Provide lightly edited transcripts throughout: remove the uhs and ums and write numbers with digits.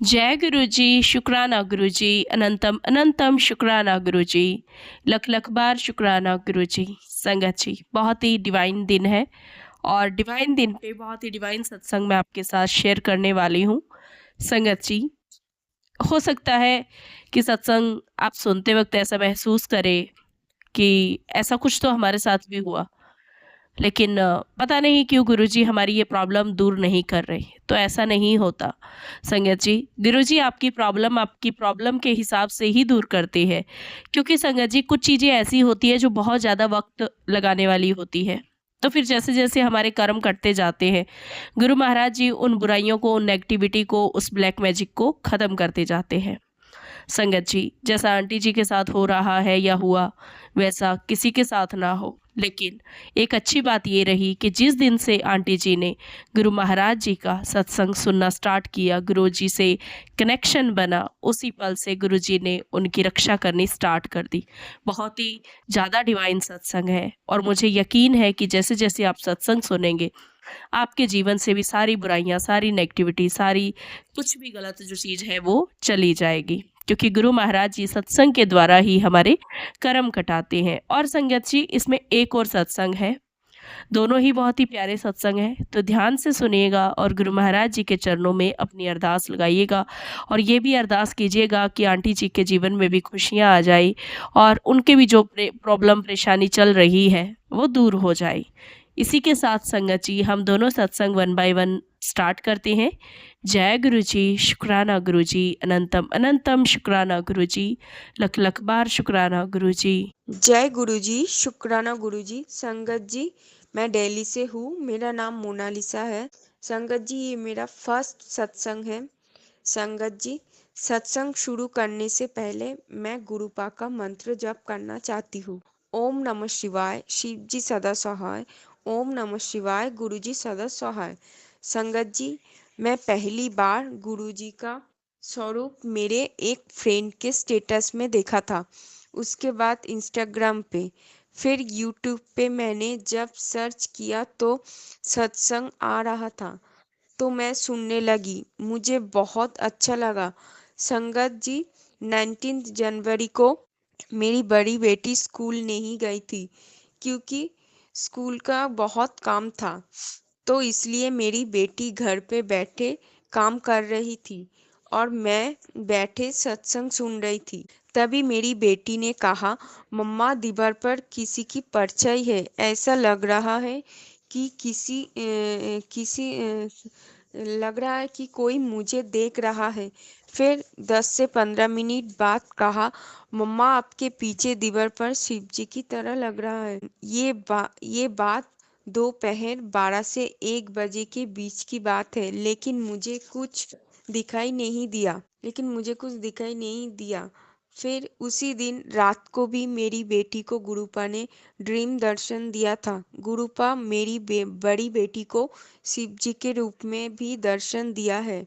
जय गुरु जी, शुक्राना गुरु जी, अनंतम अनंतम शुक्राना गुरु जी, लख लख बार शुक्राना गुरु जी। संगत जी, बहुत ही डिवाइन दिन है और डिवाइन दिन पे बहुत ही डिवाइन सत्संग मैं आपके साथ शेयर करने वाली हूँ। संगत जी, हो सकता है कि सत्संग आप सुनते वक़्त ऐसा महसूस करें कि ऐसा कुछ तो हमारे साथ भी हुआ। लेकिन पता नहीं क्यों गुरुजी हमारी ये प्रॉब्लम दूर नहीं कर रहे। तो ऐसा नहीं होता संगत जी। गुरुजी आपकी प्रॉब्लम के हिसाब से ही दूर करते हैं। क्योंकि संगत जी कुछ चीज़ें ऐसी होती है जो बहुत ज़्यादा वक़्त लगाने वाली होती है। तो फिर जैसे-जैसे हमारे कर्म कटते जाते हैं, गुरु महाराज जी उन बुराइयों को, उन नेगेटिविटी को, उस ब्लैक मैजिक को ख़त्म करते जाते हैं। संगत जी, जैसा आंटी जी के साथ हो रहा है या हुआ, वैसा किसी के साथ ना हो। लेकिन एक अच्छी बात ये रही कि जिस दिन से आंटी जी ने गुरु महाराज जी का सत्संग सुनना स्टार्ट किया, गुरु जी से कनेक्शन बना, उसी पल से गुरु जी ने उनकी रक्षा करनी स्टार्ट कर दी। बहुत ही ज़्यादा डिवाइन सत्संग है और मुझे यकीन है कि जैसे-जैसे आप सत्संग सुनेंगे, आपके जीवन से भी सारी बुराइयाँ, सारी नेगेटिविटी, सारी कुछ भी गलत जो चीज़ है वो चली जाएगी। क्योंकि गुरु महाराज जी सत्संग के द्वारा ही हमारे कर्म कटाते हैं। और संगत जी इसमें एक और सत्संग है, दोनों ही बहुत ही प्यारे सत्संग हैं। तो ध्यान से सुनिएगा और गुरु महाराज जी के चरणों में अपनी अरदास लगाइएगा और ये भी अरदास कीजिएगा कि आंटी जी के जीवन में भी खुशियाँ आ जाए और उनके भी जो प्रॉब्लम परेशानी चल रही है वो दूर हो जाए। इसी के साथ संगत जी हम दोनों सत्संग वन बाय वन स्टार्ट करते हैं। जय गुरु जी, शुक्राना गुरु जी, अनंतम अनंतम शुक्राना गुरु जी, लख लख बार शुक्राना गुरु जी। जय गुरुजी, शुक्राना गुरुजी। संगत जी, मैं दिल्ली से हूँ। मेरा नाम मोनालिसा है। संगत जी, ये मेरा फर्स्ट सत्संग है। संगत जी, सत्संग शुरू करने से पहले मैं गुरुपा का मंत्र जप करना चाहती हूँ। ओम नमः शिवाय, शिव जी सदा सहाय। ओम नमः शिवाय, गुरु जी सदा सहाय। संगत जी, मैं पहली बार गुरु जी का स्वरूप मेरे एक फ्रेंड के स्टेटस में देखा था। उसके बाद इंस्टाग्राम पे, फिर यूट्यूब पे मैंने जब सर्च किया तो सत्संग आ रहा था, तो मैं सुनने लगी। मुझे बहुत अच्छा लगा। संगत जी, 19 जनवरी को मेरी बड़ी बेटी स्कूल नहीं गई थी क्योंकि स्कूल का बहुत काम था। तो इसलिए मेरी बेटी घर पे बैठे काम कर रही थी और मैं बैठे सत्संग सुन रही थी। तभी मेरी बेटी ने कहा, मम्मा दीवार पर किसी की परछाई है, ऐसा लग रहा है कि लग रहा है कि कोई मुझे देख रहा है। फिर 10 से 15 मिनट बाद कहा, मम्मा आपके पीछे दीवार पर शिव जी की तरह लग रहा है। ये बात दोपहर 12 से 1 बजे के बीच की बात है। लेकिन मुझे कुछ दिखाई नहीं दिया। फिर उसी दिन रात को भी मेरी बेटी को गुरुपा ने ड्रीम दर्शन दिया था। गुरुपा मेरी बड़ी बेटी को शिव जी के रूप में भी दर्शन दिया है।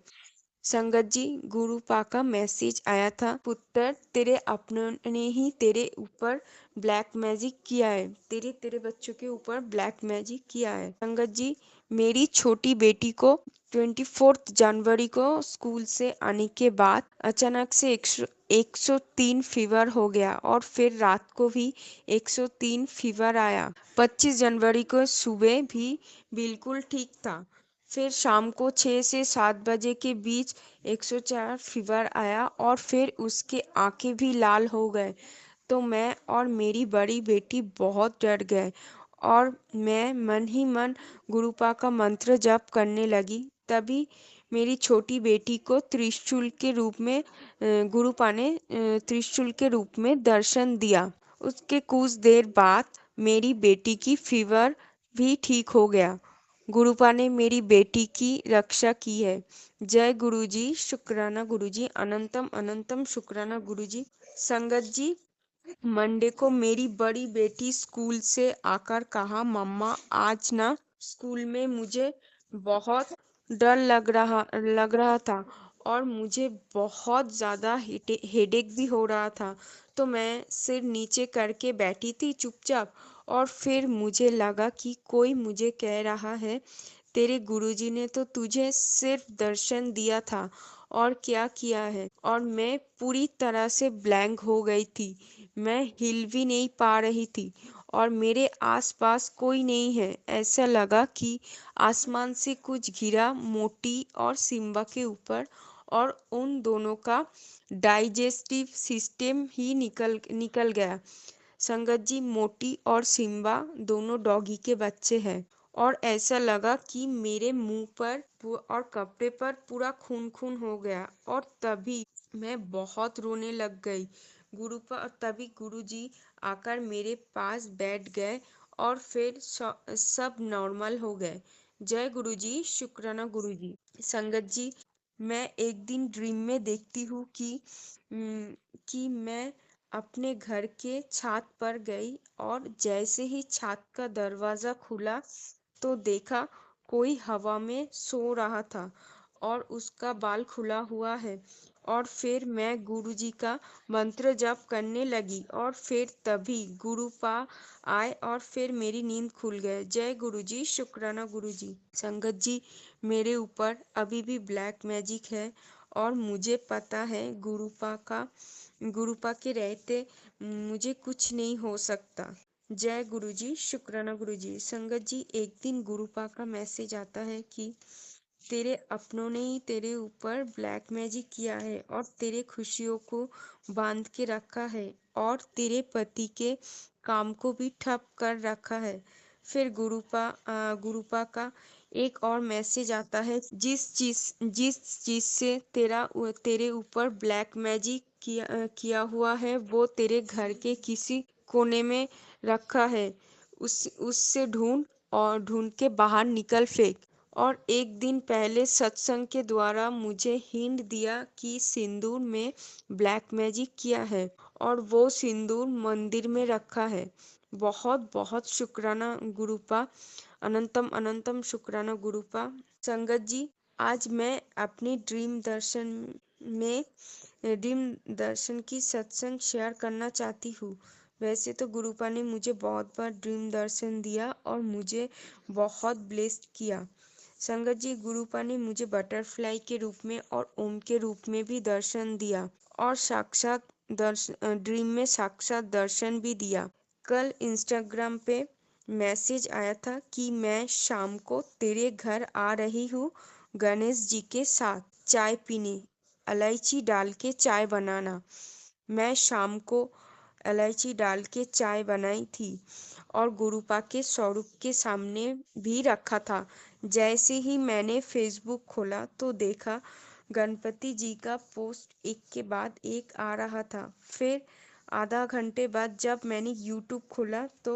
संगत जी, गुरुपा का मैसेज आया था, पुत्र तेरे अपनों ने ही तेरे ऊपर ब्लैक मैजिक किया है, तेरे बच्चों के ऊपर ब्लैक मैजिक किया है। संगत जी, मेरी छोटी बेटी को 24 जनवरी को स्कूल से आने के बाद अचानक से 103 फीवर हो गया और फिर रात को भी 103 फीवर आया। 25 जनवरी को सुबह भी बिल्कुल ठीक था। फिर शाम को 6 से 7 बजे के बीच 104 फीवर आया और फिर उसके आंखें भी लाल हो गए। तो मैं और मेरी बड़ी बेटी बहुत डर गए और मैं मन ही मन गुरुपा का मंत्र जप करने लगी। तभी मेरी छोटी बेटी को गुरुपा ने त्रिशूल के रूप में दर्शन दिया। उसके कुछ देर बाद मेरी बेटी की फीवर भी ठीक हो गया। गुरुपा ने मेरी बेटी की रक्षा की है। जय गुरुजी, शुक्राना गुरुजी, अनंतम अनंतम शुक्राना गुरुजी। संगत जी, मंडे को मेरी बड़ी बेटी स्कूल से आकर कहा, मम्मा आज ना स्कूल में मुझे बहुत डर लग रहा था और मुझे बहुत ज़्यादा हेडेक भी हो रहा था। तो मैं सिर नीचे करके बैठी थी चुपचाप और फिर मुझे लगा कि कोई मुझे कह रहा है, तेरे गुरुजी ने तो तुझे सिर्फ दर्शन दिया था और क्या किया है। और मैं पूरी तरह से ब्लैंक हो गई थी। मैं हिल भी नहीं पा रही थी और मेरे आसपास कोई नहीं है। ऐसा लगा कि आसमान से कुछ गिरा मोटी और सिम्बा के ऊपर, और उन दोनों का डाइजेस्टिव सिस्टम ही निकल निकल गया। संगत जी, मोटी और सिम्बा दोनों डॉगी के बच्चे हैं, और ऐसा लगा कि मेरे मुंह पर और कपड़े पर पूरा खून खून हो गया। और तभी मैं बहुत रोने लग गई। तभी गुरुजी आकर मेरे पास बैठ गए और फिर सब नॉर्मल हो गए। जय गुरुजी, शुक्राना गुरुजी। संगत जी, मैं एक दिन ड्रीम में देखती हूँ उम, कि मैं अपने घर के छत पर गई, और जैसे ही छत का दरवाजा खुला तो देखा कोई हवा में सो रहा था और उसका बाल खुला हुआ है। और फिर मैं गुरुजी का मंत्र जप करने लगी, और फिर तभी गुरुपा आए और फिर मेरी नींद खुल गई। जय गुरुजी, शुक्राना गुरुजी। संगत जी, मेरे ऊपर अभी भी ब्लैक मैजिक है, और मुझे पता है गुरुपा के रहते मुझे कुछ नहीं हो सकता। जय गुरुजी, शुक्राना गुरुजी। संगत जी, एक दिन गुरुपा का मैसेज आता है कि तेरे अपनों ने ही तेरे ऊपर ब्लैक मैजिक किया है और तेरे खुशियों को बांध के रखा है, और तेरे पति के काम को भी ठप कर रखा है। फिर गुरुपा का एक और मैसेज आता है, जिस चीज से तेरे ऊपर ब्लैक मैजिक किया हुआ है वो तेरे घर के किसी कोने में रखा है। उससे ढूंढ के बाहर निकल फेंक। और एक दिन पहले सत्संग के द्वारा मुझे हिंट दिया कि सिंदूर में ब्लैक मैजिक किया है, और वो सिंदूर मंदिर में रखा है। बहुत बहुत शुक्राना गुरुपा, अनंतम अनंतम शुक्राना गुरुपा। संगत जी, आज मैं अपनी में ड्रीम दर्शन की सत्संग शेयर करना चाहती हूँ। वैसे तो गुरुपा ने मुझे बहुत बार ड्रीम दर्शन दिया और मुझे बहुत ब्लेस्ड किया। संगत जी, गुरुपा ने मुझे बटरफ्लाई के रूप में और ओम के रूप में भी दर्शन दिया, और ड्रीम में साक्षात दर्शन भी दिया। कल इंस्टाग्राम पे मैसेज आया था कि मैं शाम को तेरे घर आ रही हूँ गणेश जी के साथ चाय पीने, इलायची डाल के चाय बनाना। मैं शाम को इलायची डाल के चाय बनाई थी और गुरुपा के स्वरूप के सामने भी रखा था। जैसे ही मैंने फेसबुक खोला तो देखा गणपति जी का पोस्ट एक के बाद एक आ रहा था। फिर आधा घंटे बाद जब मैंने यूट्यूब खोला तो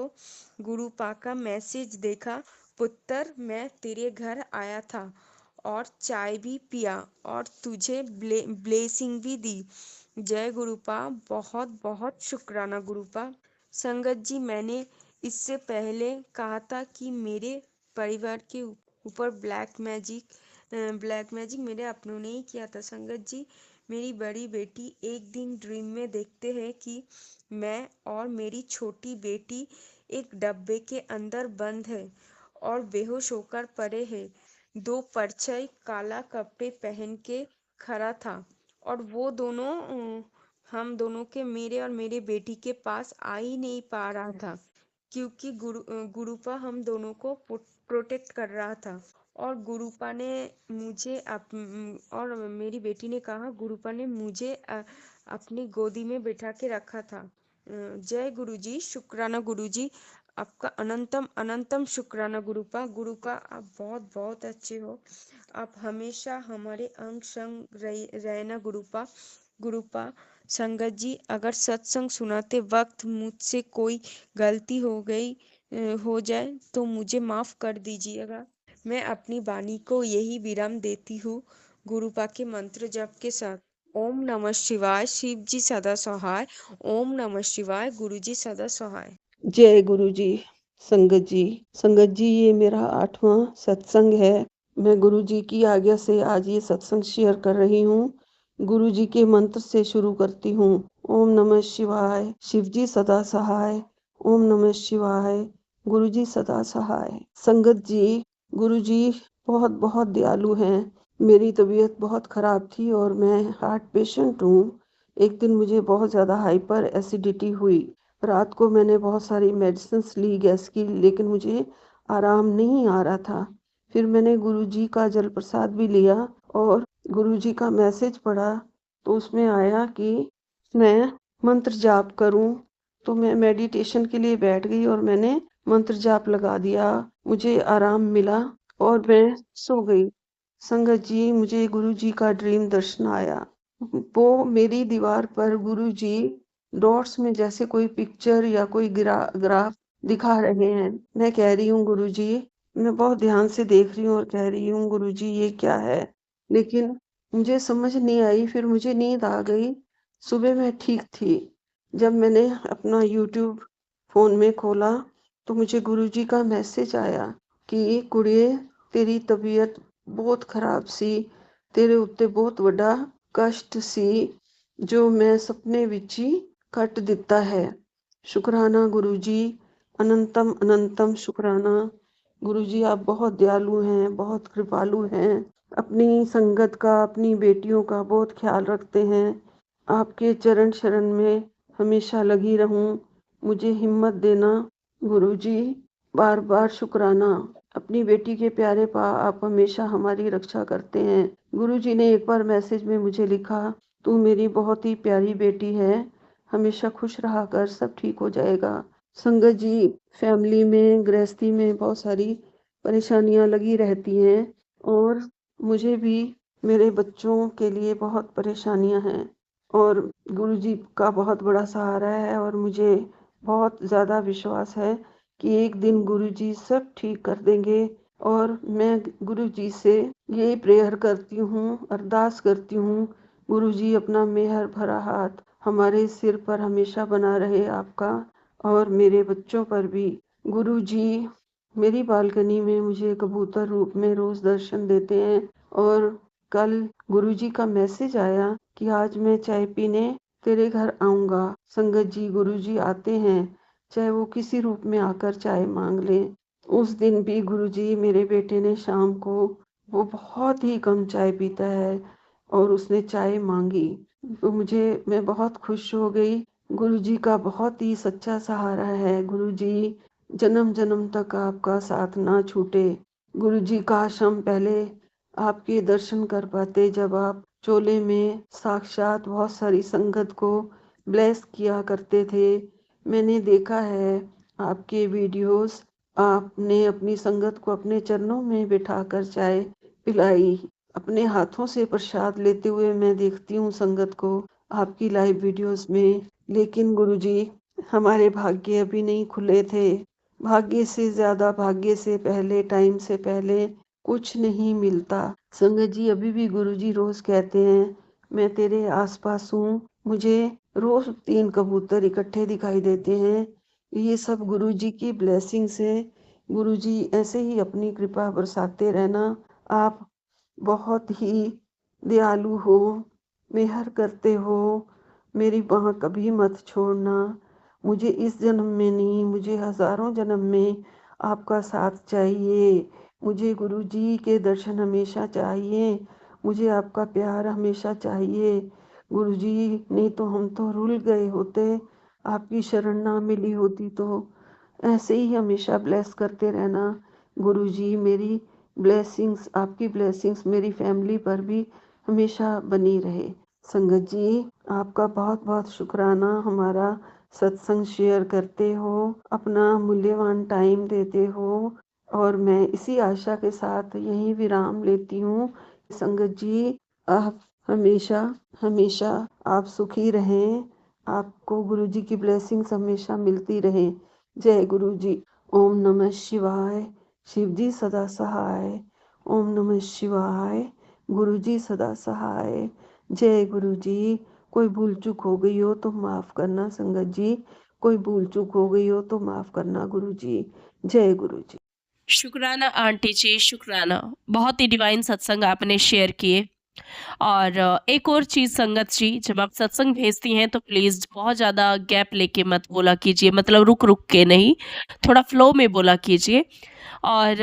गुरुपा का मैसेज देखा, पुत्र मैं तेरे घर आया था और चाय भी पिया और तुझे ब्लेसिंग भी दी। जय गुरुपा, बहुत बहुत शुक्राना गुरुपा। संगत जी, मैंने इससे पहले कहा था कि मेरे परिवार के ऊपर ब्लैक मैजिक मेरे अपनों ने ही किया था। संगत जी, मेरी बड़ी बेटी एक दिन ड्रीम में देखते हैं कि मैं और मेरी छोटी बेटी एक डब्बे के अंदर बंद है और बेहोश होकर पड़े हैं। दो परछाई काला कपड़े पहन के खड़ा था, और वो दोनों हम दोनों के मेरे और मेरे बेटी के पास आ ही नहीं पा रहा था, क्योंकि गुरुपा हम दोनों को प्रोटेक्ट कर रहा था। और गुरुपा ने मुझे और मेरी बेटी ने कहा गुरुपा ने मुझे अपनी गोदी में बिठा के रखा था। जय गुरुजी, शुक्राना गुरुजी। आपका अनंतम अनंतम शुक्राना गुरुपा। गुरुपा, आप बहुत बहुत अच्छे हो। आप हमेशा हमारे अंग संग रहना गुरुपा। गुरुपा, संगत जी, अगर सत्संग सुनाते वक्त मुझसे कोई गलती हो जाए तो मुझे माफ कर दीजिएगा। मैं अपनी वाणी को यही विराम देती हूँ गुरुपा के मंत्र जप के साथ। ओम नमः शिवाय, शिव जी सदा सहाय। ओम नमः शिवाय, गुरु जी सदा सहाय। जय गुरु जी। संगत जी ये मेरा 8वां सत्संग है। मैं गुरु जी की आज्ञा से आज ये सत्संग शेयर कर रही हूँ। गुरु जी के मंत्र से शुरू करती हूँ। ओम नमः शिवाय, शिव जी सदा सहाय। ओम नमः शिवाय, गुरु जी सदा सहाय। संगत जी, गुरु जी बहुत बहुत दयालु हैं। मेरी तबीयत बहुत ख़राब थी और मैं हार्ट पेशेंट हूँ। एक दिन मुझे बहुत ज़्यादा हाइपर एसिडिटी हुई। रात को मैंने बहुत सारी मेडिसिन्स ली गैस की, लेकिन मुझे आराम नहीं आ रहा था। फिर मैंने गुरुजी का जल प्रसाद भी लिया और गुरुजी का मैसेज पढ़ा, तो उसमें आया कि मैं मंत्र जाप करूँ। तो मैं मेडिटेशन के लिए बैठ गई और मैंने मंत्र जाप लगा दिया। मुझे आराम मिला और मैं सो गई। संगत जी, मुझे गुरुजी का ड्रीम दर्शन आया। वो मेरी दीवार पर गुरुजी डॉट्स में जैसे कोई पिक्चर या कोई ग्राफ दिखा रहे हैं। मैं कह रही हूँ गुरुजी, मैं बहुत ध्यान से देख रही हूँ और कह रही हूँ गुरुजी ये क्या है, लेकिन मुझे समझ नहीं आई। फिर मुझे नींद आ गई। सुबह मैं ठीक थी। जब मैंने अपना यूट्यूब फोन में खोला तो मुझे गुरुजी का मैसेज आया कि कुड़िए, तेरी तबीयत बहुत खराब सी, तेरे उत्ते बहुत ਵੱਡਾ कष्ट सी, जो मैं सपने विच ही ਕੱਟ ਦਿੱਤਾ है। शुक्राना गुरुजी, अनंतम अनंतम शुक्राना। गुरुजी, आप बहुत दयालु हैं, बहुत कृपालु हैं। अपनी संगत का, अपनी बेटियों का बहुत ख्याल रखते हैं। आपके चरण शरण में हमेशा लगी रहूं। मुझे हिम्मत देना गुरुजी। बार बार शुक्राना। अपनी बेटी के प्यारे पा, आप हमेशा हमारी रक्षा करते हैं। गुरुजी ने एक बार मैसेज में मुझे लिखा, तू मेरी बहुत ही प्यारी बेटी है, हमेशा खुश रहा कर, सब ठीक हो जाएगा। संगत जी, फैमिली में, गृहस्थी में बहुत सारी परेशानियां लगी रहती हैं और मुझे भी मेरे बच्चों के लिए बहुत परेशानियां हैं और गुरुजी का बहुत बड़ा सहारा है और मुझे बहुत ज़्यादा विश्वास है कि एक दिन गुरुजी सब ठीक कर देंगे। और मैं गुरुजी से ये प्रेयर करती हूँ, अरदास करती हूँ, गुरुजी अपना मेहर भरा हाथ हमारे सिर पर हमेशा बना रहे आपका और मेरे बच्चों पर भी। गुरुजी मेरी बालकनी में मुझे कबूतर रूप में रोज दर्शन देते हैं और कल गुरुजी का मैसेज आया कि आज मैं चाय पीने तेरे घर आऊंगा। संगत जी, गुरुजी आते हैं, चाहे वो किसी रूप में आकर चाय मांग ले। उस दिन भी गुरुजी, मेरे बेटे ने शाम को, वो बहुत ही कम चाय पीता है और उसने चाय मांगी तो मैं बहुत खुश हो गई। गुरुजी का बहुत ही सच्चा सहारा है। गुरुजी, जन्म जन्म तक आपका साथ ना छूटे। गुरुजी काश हम पहले आपके दर्शन कर पाते जब आप चोले में साक्षात बहुत सारी संगत को ब्लेस किया करते थे। मैंने देखा है आपके वीडियोस, आपने अपनी संगत को अपने चरणों में बिठाकर चाय पिलाई। अपने हाथों से प्रसाद लेते हुए मैं देखती हूँ संगत को आपकी लाइव वीडियोस में। लेकिन गुरुजी, हमारे भाग्य अभी नहीं खुले थे। भाग्य से ज्यादा, भाग्य से पहले, टाइम से पहले कुछ नहीं मिलता। संगत जी, अभी भी गुरुजी रोज कहते हैं मैं तेरे आसपास हूँ। मुझे रोज 3 कबूतर इकट्ठे दिखाई देते हैं। ये सब गुरुजी की ब्लेसिंग्स है। गुरुजी ऐसे ही अपनी कृपा बरसाते रहना। आप बहुत ही दयालु हो, मेहर करते हो। मेरी बाह कभी मत छोड़ना। मुझे इस जन्म में नहीं, मुझे हजारों जन्म में आपका साथ चाहिए। मुझे गुरुजी के दर्शन हमेशा चाहिए। मुझे आपका प्यार हमेशा चाहिए। गुरुजी, नहीं तो हम तो रुल गए होते, आपकी शरण ना मिली होती तो। ऐसे ही हमेशा ब्लेस करते रहना गुरुजी। मेरी ब्लेसिंग्स, आपकी ब्लेसिंग्स मेरी फैमिली पर भी हमेशा बनी रहे। संगत जी, आपका बहुत बहुत शुक्राना। हमारा सत्संग शेयर करते हो, अपना मूल्यवान टाइम देते हो और मैं इसी आशा के साथ यही विराम लेती हूँ। संगत जी, आप हमेशा हमेशा आप सुखी रहें। आपको गुरुजी की ब्लेसिंग्स हमेशा मिलती रहें। जय गुरुजी। ओम नमः शिवाय। शिव जी सदा सहाय। ओम नमः शिवाय। गुरुजी सदा सहाय। जय गुरुजी। कोई भूल चूक हो गई हो तो माफ करना संगत जी। कोई भूल चूक हो गई हो तो माफ करना गुरुजी। जय गुरुजी। शुक्राना आंटी जी, शुक्राना। बहुत ही डिवाइन सत्संग आपने शेयर किए। और एक और चीज़ संगत जी, जब आप सत्संग भेजती हैं तो प्लीज़ बहुत ज़्यादा गैप लेके मत बोला कीजिए, मतलब रुक-रुक के नहीं, थोड़ा फ्लो में बोला कीजिए। और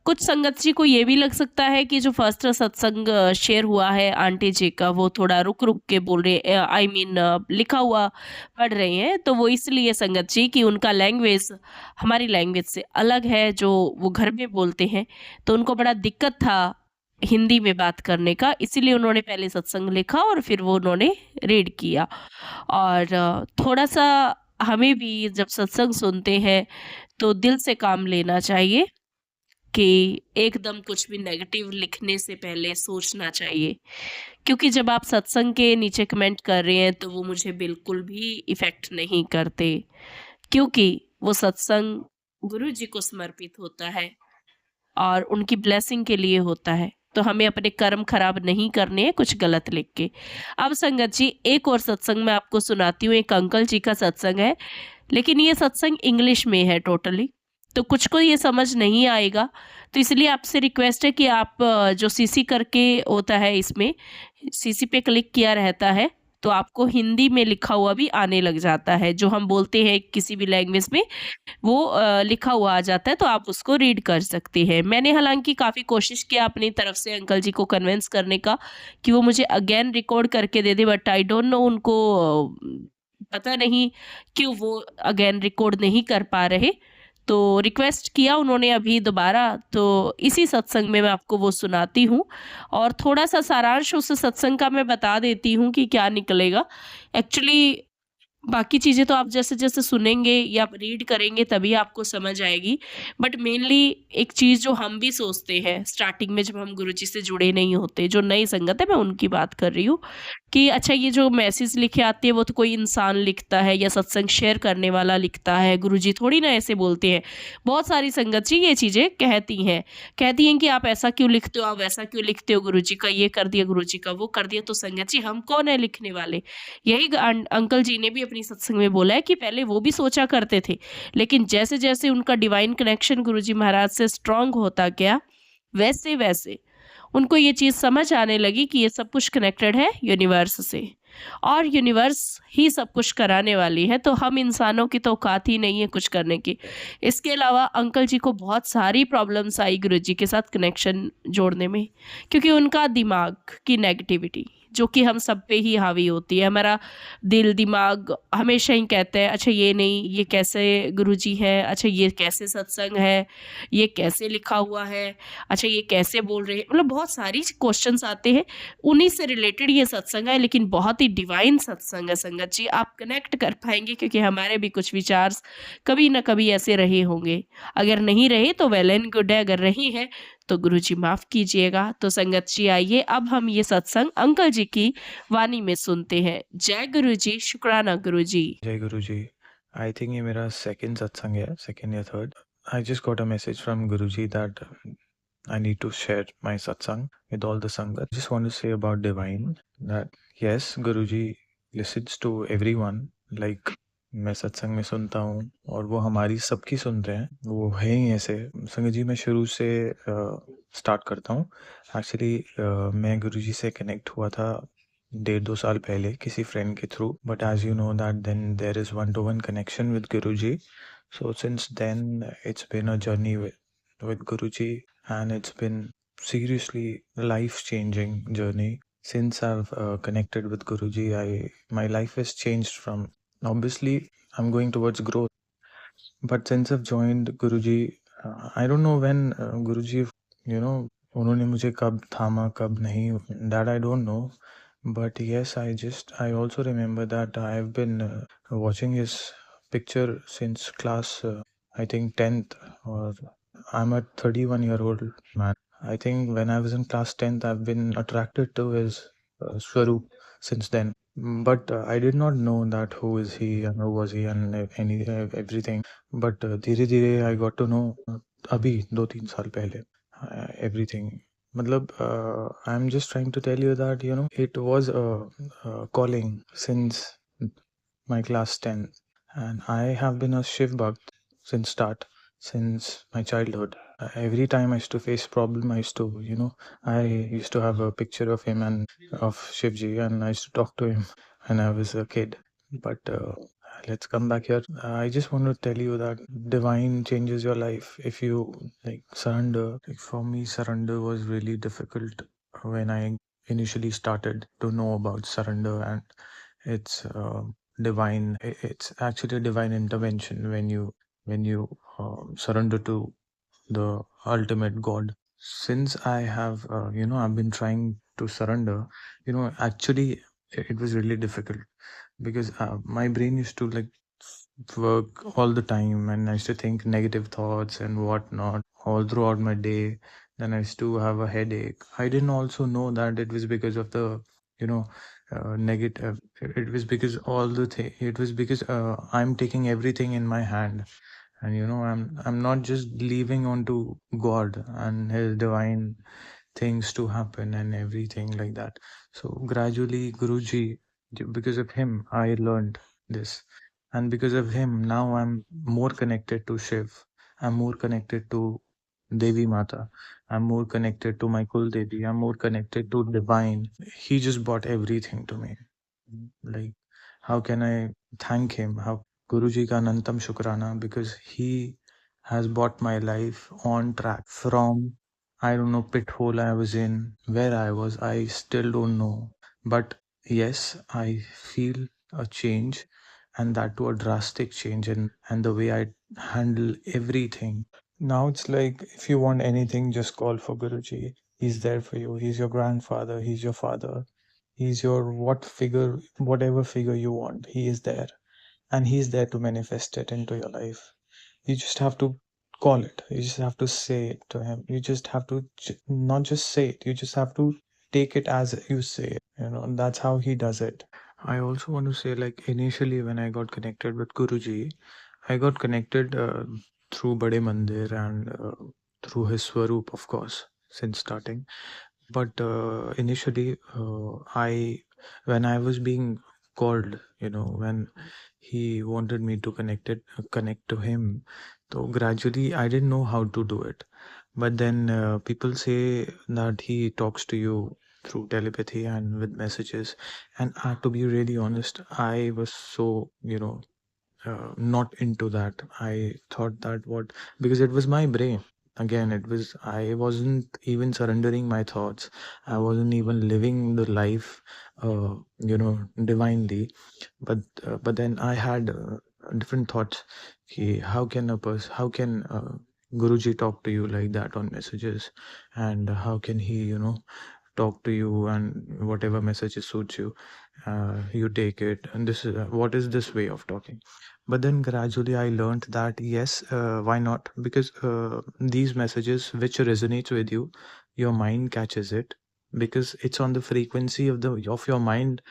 कुछ संगत जी को ये भी लग सकता है कि जो फर्स्ट सत्संग शेयर हुआ है आंटी जी का, वो थोड़ा रुक-रुक के बोल रहे आई मीन लिखा हुआ पढ़ रहे हैं, तो वो इसलिए संगत जी कि उनका लैंग्वेज हमारी लैंग्वेज से अलग है, जो वो घर में बोलते हैं, तो उनको बड़ा दिक्कत था हिंदी में बात करने का, इसीलिए उन्होंने पहले सत्संग लिखा और फिर वो उन्होंने रीड किया। और थोड़ा-सा हमें भी जब सत्संग सुनते हैं, तो दिल से काम लेना चाहिए कि एकदम कुछ भी नेगेटिव लिखने से पहले सोचना चाहिए। क्योंकि जब आप सत्संग के नीचे कमेंट कर रहे हैं, तो वो मुझे बिल्कुल भी इफ़ेक्ट नहीं करते, क्योंकि वो सत्संग गुरुजी को समर्पित होता है और उनकी ब्लेसिंग के लिए होता है। तो हमें अपने कर्म खराब नहीं करने हैं कुछ गलत लिख के। अब संगत जी, एक और सत्संग मैं आपको सुनाती हूँ, एक अंकल जी का सत्संग है, लेकिन ये सत्संग इंग्लिश में है टोटली, तो कुछ को ये समझ नहीं आएगा, तो इसलिए आपसे रिक्वेस्ट है कि आप जो सीसी करके होता है इसमें, सीसी पे क्लिक किया रहता है, तो आपको हिंदी में लिखा हुआ भी आने लग जाता है, जो हम बोलते हैं किसी भी लैंग्वेज में, वो लिखा हुआ आ जाता है, तो आप उसको रीड कर सकते हैं। मैंने हालाँकि काफ़ी कोशिश किया अपनी तरफ से अंकल जी को कन्विंस करने का कि वो मुझे अगेन रिकॉर्ड करके दे दें, बट आई डोंट नो उनको पता नहीं क्यों वो अगेन रिकॉर्ड नहीं कर पा रहे। तो रिक्वेस्ट किया उन्होंने अभी दोबारा, तो इसी सत्संग में मैं आपको वो सुनाती हूँ और थोड़ा-सा सारांश उस सत्संग का मैं बता देती हूँ कि क्या निकलेगा। एक्चुअली बाकी चीज़ें तो आप जैसे-जैसे सुनेंगे या रीड करेंगे तभी आपको समझ आएगी। बट मेनली एक चीज़ जो हम भी सोचते हैं स्टार्टिंग में जब हम गुरुजी से जुड़े नहीं होते, जो नई संगत है मैं उनकी बात कर रही हूँ, कि अच्छा ये जो मैसेज लिखे आते हैं वो तो कोई इंसान लिखता है या सत्संग शेयर करने वाला लिखता है, गुरुजी थोड़ी ना ऐसे बोलते हैं। बहुत सारी संगत जी ये चीज़ें कहती हैं कि आप ऐसा क्यों लिखते हो, आप वैसा क्यों लिखते हो, गुरुजी का ये कर दिया, गुरुजी का वो कर दिया। तो संगत जी, हम कौन है लिखने वाले? यही अंकल जी ने भी अपनी सत्संग में बोला है कि पहले वो भी सोचा करते थे, लेकिन जैसे-जैसे उनका डिवाइन कनेक्शन गुरुजी महाराज से स्ट्रॉन्ग होता गया, वैसे-वैसे उनको ये चीज़ समझ आने लगी कि ये सब कुछ कनेक्टेड है यूनिवर्स से और यूनिवर्स ही सब कुछ कराने वाली है, तो हम इंसानों की तो औकात ही नहीं है कुछ करने की। इसके अलावा अंकल जी को बहुत सारी प्रॉब्लम्स आई गुरुजी के साथ कनेक्शन जोड़ने में, क्योंकि उनका दिमाग की नेगेटिविटी जो कि हम सब पे ही हावी होती है। हमारा दिल, दिमाग हमेशा ही कहते हैं, अच्छा ये नहीं, ये कैसे गुरुजी है, अच्छा ये कैसे सत्संग है, ये कैसे लिखा हुआ है, अच्छा ये कैसे बोल रहे हैं, मतलब बहुत सारी क्वेश्चंस आते हैं। उन्हीं से रिलेटेड ये सत्संग है, लेकिन बहुत ही डिवाइन सत्संग है संगत जी। आप कनेक्ट कर पाएँगे क्योंकि हमारे भी कुछ विचार्स कभी न कभी ऐसे रहे होंगे। अगर नहीं रहे तो वेल एंड गुड है, अगर रही है तो गुरुजी माफ़ कीजिएगा। तो संगत जी आइए अब हम ये सत्संग अंकल जी की वाणी में सुनते हैं। जय गुरुजी, शुक्राना गुरुजी। जय गुरु जी। आई थिंक ये मेरा सेकंड सत्संग है, सेकंड या third. I just got a message from Guru ji that I need to share my satsang with all the sangat. Just want to say about divine that yes, Guruji listens to everyone. Like मैं सत्संग में सुनता हूँ और वो हमारी सबकी सुनते हैं, वो है ही ऐसे। संगत जी मैं शुरू से स्टार्ट करता हूँ। एक्चुअली मैं गुरुजी से कनेक्ट हुआ था 1.5-2 साल पहले किसी फ्रेंड के through, but as you know that then there is 1-to-1 connection with Guruji. So since then it's been a journey with Guruji, and it's been seriously life-changing journey. Since I've connected with Guruji, my life has changed from, obviously I'm going towards growth, but since I've joined Guruji, I don't know when Guruji, you know, उन्होंने मुझे कब थामा कब नहीं, that I don't know. But yes, I also remember that I've been watching his picture since class, I think 10th, or I'm a 31-year-old man. I think when I was in class 10th, I've been attracted to his Swaroop since then. But I did not know that who is he and who was he and everything. But धीरे धीरे I got to know अभी 2-3 साल पहले everything. मतलब I'm just trying to tell you that, you know, it was a calling since my class 10, and I have been a Shiv Bhakt since my childhood. Every time I used to face problem, I used to, I used to have a picture of him and of Shivji, and I used to talk to him when I was a kid. But let's come back here. I just want to tell you that divine changes your life if you surrender. Like, for me, surrender was really difficult when I initially started to know about surrender, and it's divine. It's actually a divine intervention when you surrender to the ultimate God. Since I have, I've been trying to surrender. Actually, it was really difficult because my brain used to work all the time, and I used to think negative thoughts and whatnot all throughout my day. Then I used to have a headache. I didn't also know that it was because of the, you know, negative. It was because it was because I'm taking everything in my hand, and I'm not just leaving onto God and His divine things to happen and everything like that. So gradually, Guruji, because of him, I learned this, and because of him, now I'm more connected to Shiv. I'm more connected to Devi Mata. I'm more connected to my Kul Devi. I'm more connected to divine. He just brought everything to me. Like, how can I thank him? How Guruji ka Anantam Shukrana, because he has brought my life on track from, I don't know, pit hole I was in, where I was, I still don't know. But yes, I feel a change, and that to a drastic change in and the way I handle everything. Now it's like, if you want anything, just call for Guruji. He's there for you. He's your grandfather. He's your father. He's your whatever figure you want. He is there, and he's there to manifest it into your life. You just have to call it. You just have to say it to him. You just have to not just say it. You just have to take it as you say it. And that's how he does it. I also want to say, like, initially when I got connected with Guruji, I got connected through Bade Mandir and through his Swaroop, of course, since starting. But initially, when I was being called, when he wanted me to connect to him, so gradually I didn't know how to do it. But then people say that he talks to you through telepathy and with messages. And to be really honest, I was so, not into that. I thought that because it was my brain. Again, I wasn't even surrendering my thoughts. I wasn't even living the life, divinely. But then I had different thoughts. How can Guruji talk to you like that on messages? And how can he, talk to you, and whatever messages suits you, you take it. And this is what is this way of talking? But then gradually I learned that yes, why not? Because these messages which resonates with you, your mind catches it, because it's on the frequency of your mind.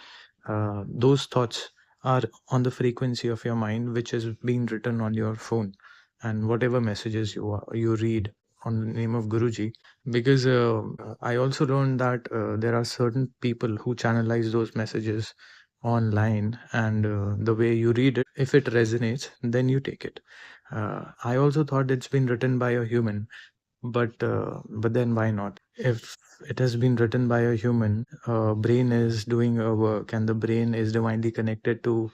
Those thoughts are on the frequency of your mind, which is being written on your phone, and whatever messages you read on the name of Guruji. Because I also learned that there are certain people who channelize those messages online, and the way you read it, if it resonates, then you take it. I also thought it's been written by a human, but then why not? If it has been written by a human, brain is doing a work, and the brain is divinely connected to,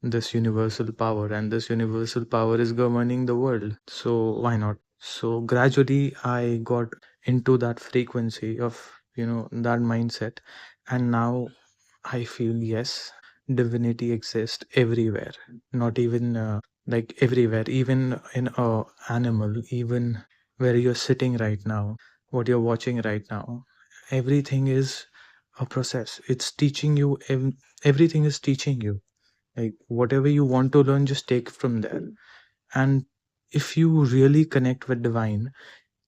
this universal power, and this universal power is governing the world. So why not? So gradually I got into that frequency of, that mindset, and now I feel yes, divinity exists everywhere. Not even everywhere, even in a animal, even where you're sitting right now, what you're watching right now. Everything is a process. It's teaching you. Everything is teaching you. Like, whatever you want to learn, just take from there. And if you really connect with divine,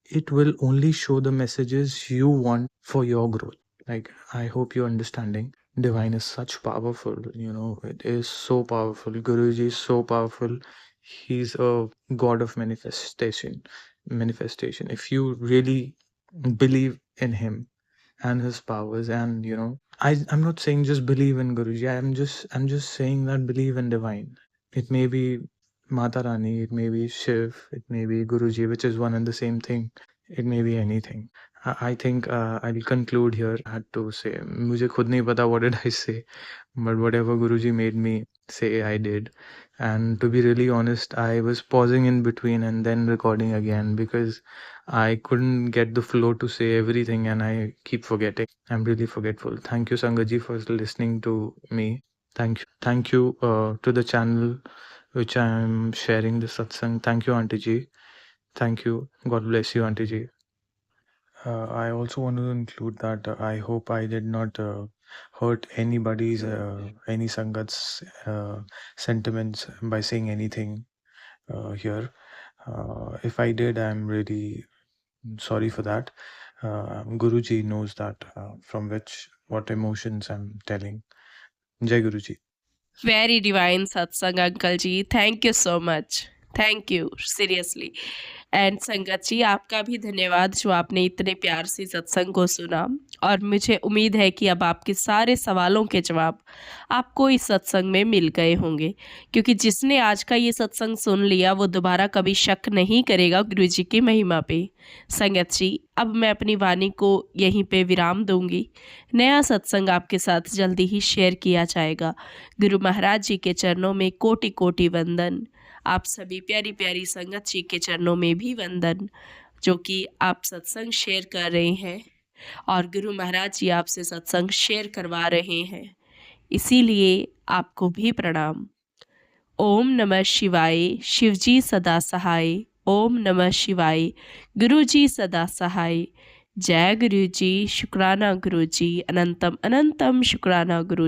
it will only show the messages you want for your growth. Like, I hope you're understanding. Divine is such powerful, it is so powerful. Guruji is so powerful. He's a god of manifestation. If you really believe in him and his powers, and I'm not saying just believe in Guruji. I'm just saying that believe in divine. It may be Mata Rani, it may be Shiv, it may be Guruji, which is one and the same thing. It may be anything. I think I'll conclude here. I had to say, मुझे खुद नहीं पता what did I say, but whatever Guruji made me say, I did. And to be really honest, I was pausing in between and then recording again because I couldn't get the flow to say everything and I keep forgetting. I'm really forgetful. Thank you, Sangaji, for listening to me. Thank you to the channel which I'm sharing the satsang. Thank you, Auntie Ji. Thank you. God bless you, Auntie Ji. I also want to include that I hope I did not hurt anybody's, any Sangat's sentiments by saying anything here. If I did, I'm really sorry for that. Guruji knows that from what emotions I'm telling. Jai Guruji. Very divine satsang uncle ji, thank you so much, thank you seriously. And sangat ji, आपका भी धन्यवाद जो आपने इतने प्यार से सत्संग को सुना। और मुझे उम्मीद है कि अब आपके सारे सवालों के जवाब आपको इस सत्संग में मिल गए होंगे, क्योंकि जिसने आज का ये सत्संग सुन लिया वो दोबारा कभी शक नहीं करेगा गुरुजी की महिमा पे। संगत जी, अब मैं अपनी वाणी को यहीं पे विराम दूंगी। नया सत्संग आपके साथ जल्दी ही शेयर किया जाएगा। गुरु महाराज जी के चरणों में कोटि कोटि वंदन। आप सभी प्यारी प्यारी संगत जी के चरणों में भी वंदन, जो कि आप सत्संग शेयर कर रहे हैं और गुरु महाराज जी आपसे सत्संग शेयर करवा रहे हैं, इसीलिए आपको भी प्रणाम। ओम नमः शिवाय, शिवजी सदा सहाय। ओम नमः शिवाय, गुरुजी सदा सहाय। जय गुरुजी, शुक्राना गुरुजी, अनंतम अनंतम शुक्राना गुरुजी।